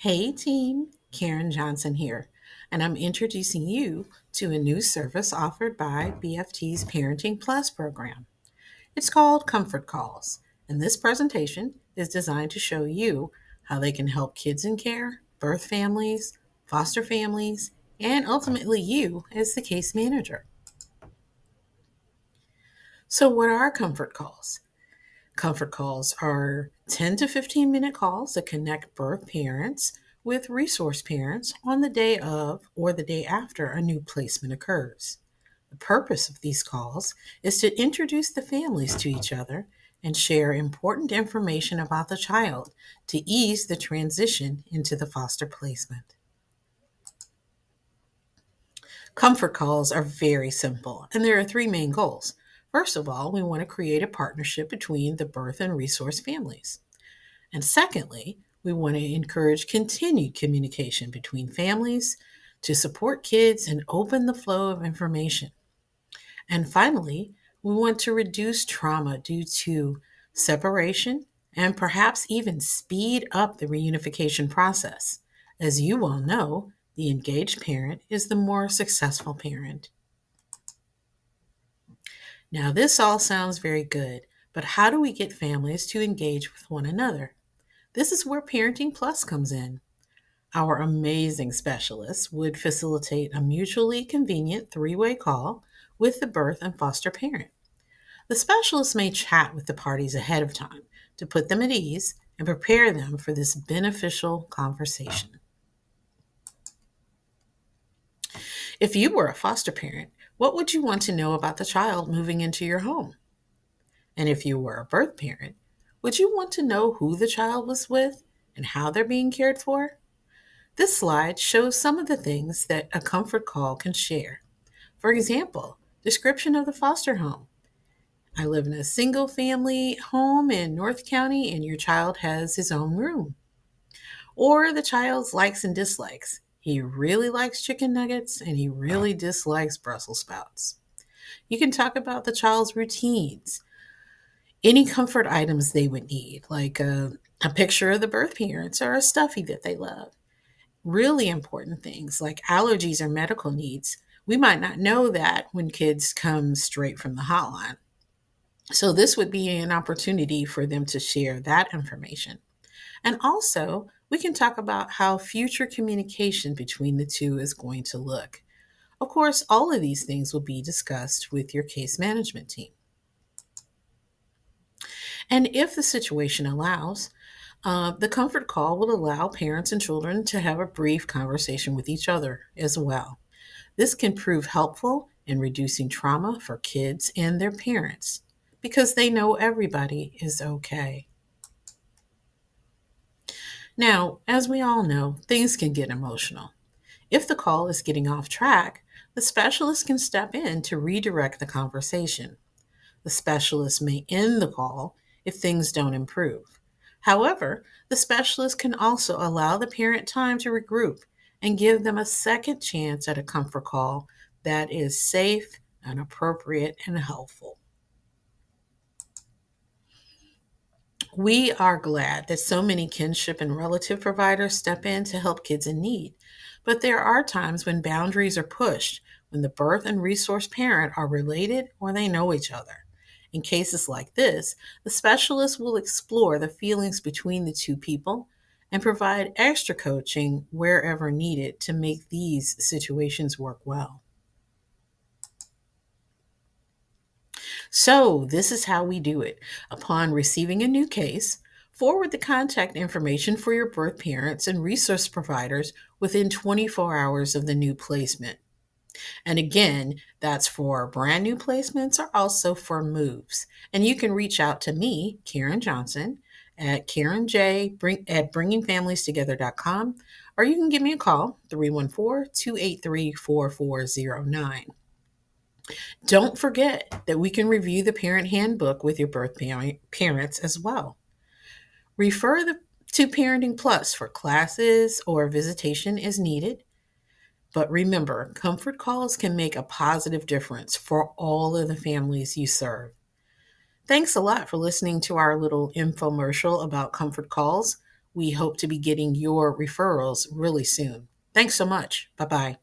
Hey team, Karen Johnson here, and I'm introducing you to a new service offered by BFT's Parenting Plus program. It's called Comfort Calls, and this presentation is designed to show you how they can help kids in care, birth families, foster families, and ultimately you as the case manager. So, what are comfort calls? Comfort calls are 10 to 15-minute calls that connect birth parents with resource parents on the day of or the day after a new placement occurs. The purpose of these calls is to introduce the families to each other and share important information about the child to ease the transition into the foster placement. Comfort calls are very simple, and there are three main goals. First of all, we want to create a partnership between the birth and resource families. And secondly, we want to encourage continued communication between families to support kids and open the flow of information. And finally, we want to reduce trauma due to separation and perhaps even speed up the reunification process. As you all know, the engaged parent is the more successful parent. Now, this all sounds very good, but how do we get families to engage with one another? This is where Parenting Plus comes in. Our amazing specialists would facilitate a mutually convenient three-way call with the birth and foster parent. The specialist may chat with the parties ahead of time to put them at ease and prepare them for this beneficial conversation. If you were a foster parent, what would you want to know about the child moving into your home? And if you were a birth parent, would you want to know who the child was with and how they're being cared for? This slide shows some of the things that a comfort call can share. For example, description of the foster home. I live in a single family home in North County and your child has his own room. Or the child's likes and dislikes. He really likes chicken nuggets and he really dislikes Brussels sprouts. You can talk about the child's routines, any comfort items they would need, like a picture of the birth parents or a stuffy that they love. Really important things like allergies or medical needs. We might not know that when kids come straight from the hotline. So, this would be an opportunity for them to share that information. And also, we can talk about how future communication between the two is going to look. Of course, all of these things will be discussed with your case management team. And if the situation allows, the comfort call will allow parents and children to have a brief conversation with each other as well. This can prove helpful in reducing trauma for kids and their parents because they know everybody is okay. Now, as we all know, things can get emotional. If the call is getting off track, the specialist can step in to redirect the conversation. The specialist may end the call if things don't improve. However, the specialist can also allow the parent time to regroup and give them a second chance at a comfort call that is safe and appropriate and helpful. We are glad that so many kinship and relative providers step in to help kids in need. But there are times when boundaries are pushed, when the birth and resource parent are related or they know each other. In cases like this, the specialist will explore the feelings between the two people and provide extra coaching wherever needed to make these situations work well. So, this is how we do it. Upon receiving a new case, forward the contact information for your birth parents and resource providers within 24 hours of the new placement. And again, that's for brand new placements or also for moves. And you can reach out to me, Karen Johnson, at at bringingfamiliestegether.com, or you can give me a call, 314-283-4409. Don't forget that we can review the parent handbook with your birth parents as well. Refer to Parenting Plus for classes or visitation as needed. But remember, comfort calls can make a positive difference for all of the families you serve. Thanks a lot for listening to our little infomercial about comfort calls. We hope to be getting your referrals really soon. Thanks so much. Bye bye.